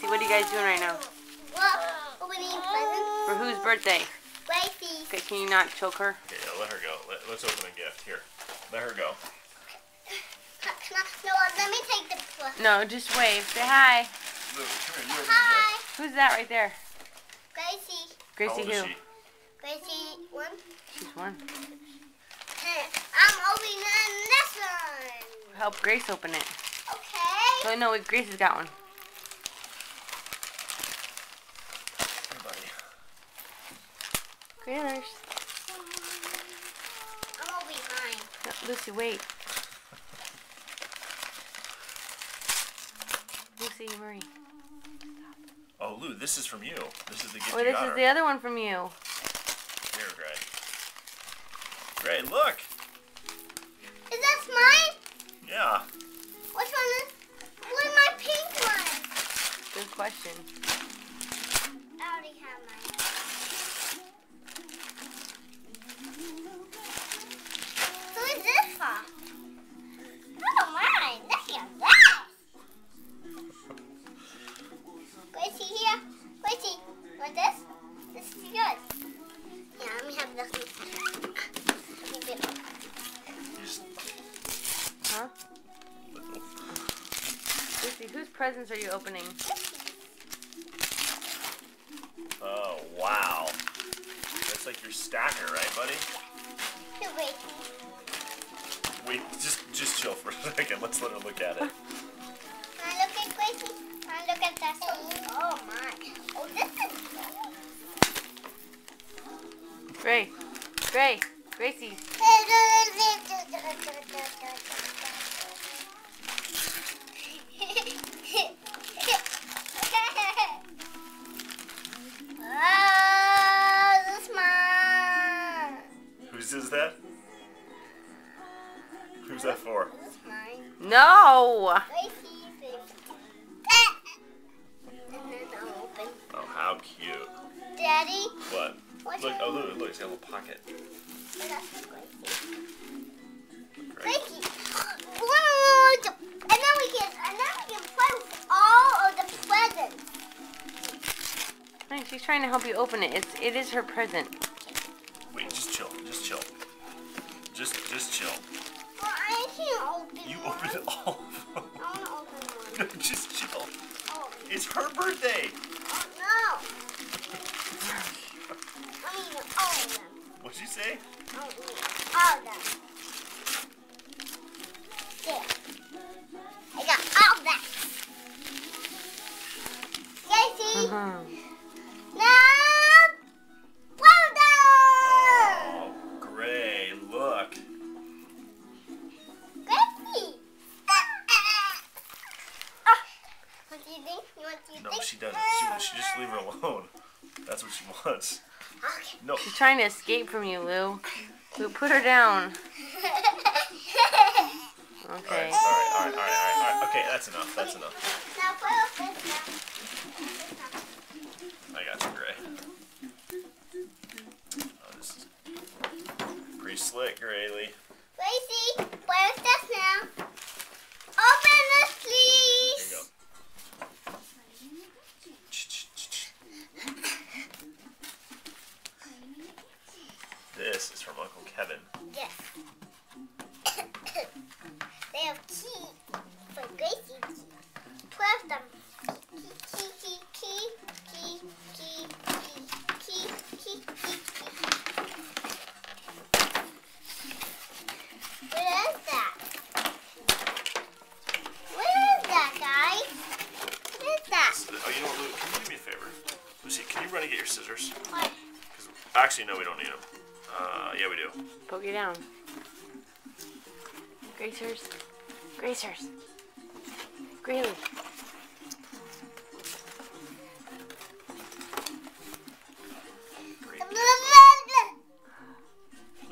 Gracie, what are you guys doing right now? Opening presents. For whose birthday? Gracie. Okay, can you not choke her? Okay, yeah, let her go. Let's open a gift. Here, let her go. No, let me take the plus. No, just wave. Say hi. Luke, come here. You open Hi. Who's that right there? Gracie. the gift. How Gracie old is who? she? Gracie 1. She's one. I'm opening this one. Help Grace open it. Okay. Oh no, Grace has got one. Hey, buddy. Graylers. I'm opening mine. No, Lucy, wait. Lucy Marie. Oh, Lou, this is from you. This is the gift Oh, you this got is her. the other one from you. Here, Gray. Gray, look. Is that mine? Yeah. Which one is? Where's my pink one? Good question. I already have mine. Who is this for? Oh, mine. Look at that. Gracie here. Gracie, want this? This is good. Yeah, let me have this one. Keep it. Just- Huh? Lucy, whose presents are you opening? Oh, wow. That's like your stacker, right, buddy? Here, Gracie. Wait, just chill for a second. Let's let her look at it. Can I look at Gracie? Can I look at that? Oh, my. Oh, this is Gray. Gray. Gracie. Oh, this is mine. Whose is that? Who's that for? This is mine. No! Gracie's baby. And then I'll open. Oh, how cute. Daddy, What? what's Look, your... oh, look, it's got a little pocket. That's for Gracie. Great. Gracie. And then we can play with all of the presents. Hey, she's trying to help you open it. It is her present. Wait, just chill. Just chill. Just chill. Well, I can't open You one. opened all of them. I want to open one. Just chill. Oh, It's her birthday. oh no. I mean, all of them. What'd you say? I mean, all of them. There. I got all of that. Gracie. Now, well done. Oh, Gray, look. Gracie. What do you think? What do you No, think? she doesn't. She just leave her alone. That's what she wants. Okay. No. She's trying to escape from you, Lou. Lou, put her down. Okay. All right. Okay, that's enough. That's enough. Now put up this now. I got you, Gray. Oh, this is pretty slick, Graylee. Gracie, where's this now? Open this, Here please. you go. This is from Uncle Kevin. Yes. They have key for Gracie key. 12 of them. Key. What is that? What is that, guys? What is that? Oh, you know what, Luke? Can you do me a favor? Lucy, can you run and get your scissors? What? Actually, no, we don't need them. Yeah, we do. Poke it down. Gracers. Gracers. Grayley.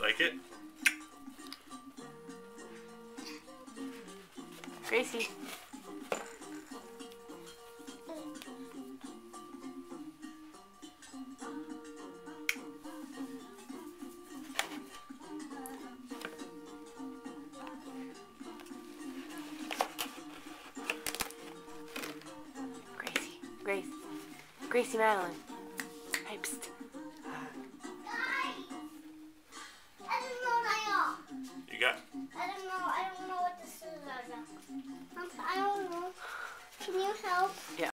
Like it? Gracie. Grace. Gracie Madeline. Hey, psst. You got? I don't know what this is. I don't know. Can you help? Yeah.